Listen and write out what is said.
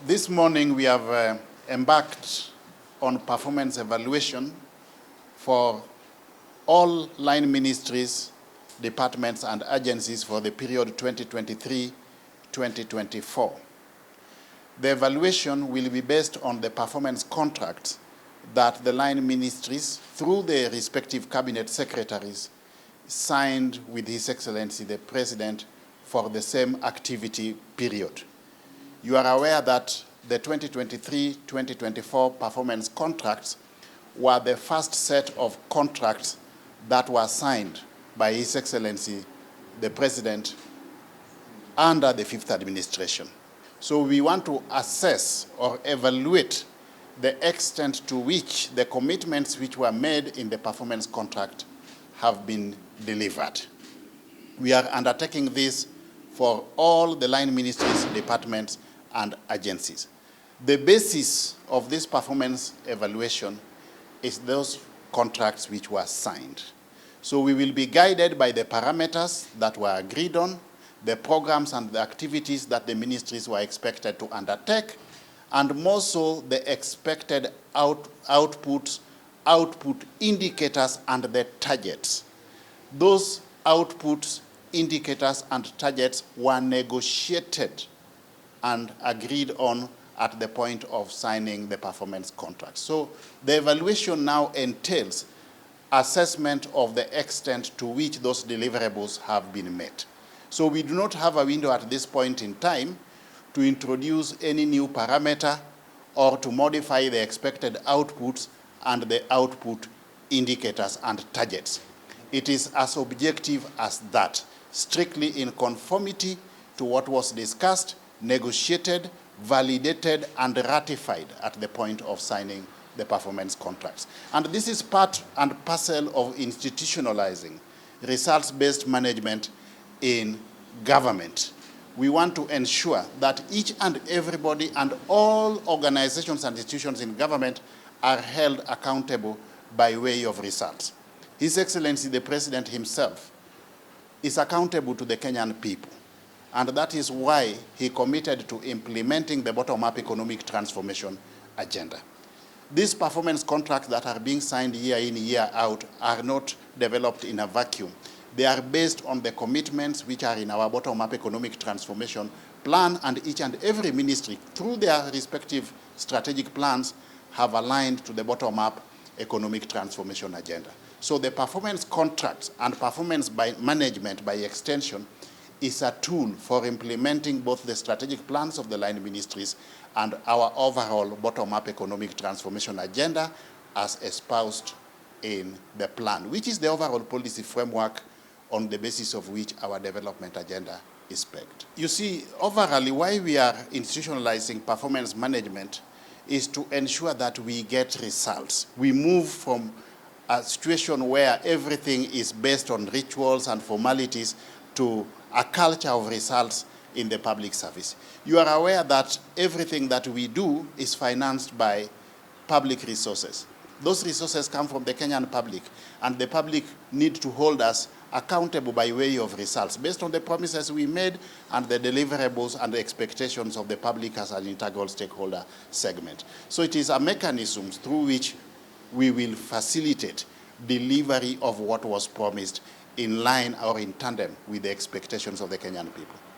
This morning we have embarked on performance evaluation for all line ministries, departments and agencies for the period 2023-2024. The evaluation will be based on the performance contracts that the line ministries, through their respective cabinet secretaries, signed with His Excellency the President for the same activity period. You are aware that the 2023-2024 performance contracts were the first set of contracts that were signed by His Excellency the President under the fifth administration. So we want to assess or evaluate the extent to which the commitments which were made in the performance contract have been delivered. We are undertaking this for all the line ministries, departments, and agencies. The basis of this performance evaluation is those contracts which were signed. So we will be guided by the parameters that were agreed on, the programs and the activities that the ministries were expected to undertake, and more so the expected output indicators and the targets. Those outputs, indicators, and targets were negotiated and agreed on at the point of signing the performance contract. So the evaluation now entails assessment of the extent to which those deliverables have been met. So we do not have a window at this point in time to introduce any new parameter or to modify the expected outputs and the output indicators and targets. It is as objective as that, strictly in conformity to what was discussed, negotiated, validated, and ratified at the point of signing the performance contracts. And this is part and parcel of institutionalizing results-based management in government. We want to ensure that each and everybody and all organizations and institutions in government are held accountable by way of results. His Excellency the President himself is accountable to the Kenyan people. And that is why he committed to implementing the bottom-up economic transformation agenda. These performance contracts that are being signed year in, year out are not developed in a vacuum. They are based on the commitments which are in our bottom-up economic transformation plan, and each and every ministry, through their respective strategic plans, have aligned to the bottom-up economic transformation agenda. So the performance contracts and performance management by extension is a tool for implementing both the strategic plans of the line ministries and our overall bottom-up economic transformation agenda as espoused in the plan, which is the overall policy framework on the basis of which our development agenda is pegged. You see, overall, why we are institutionalizing performance management is to ensure that we get results. We move from a situation where everything is based on rituals and formalities to a culture of results in the public service. You are aware that everything that we do is financed by public resources. Those resources come from the Kenyan public, and the public need to hold us accountable by way of results based on the promises we made and the deliverables and the expectations of the public as an integral stakeholder segment. So it is a mechanism through which we will facilitate delivery of what was promised in line or in tandem with the expectations of the Kenyan people.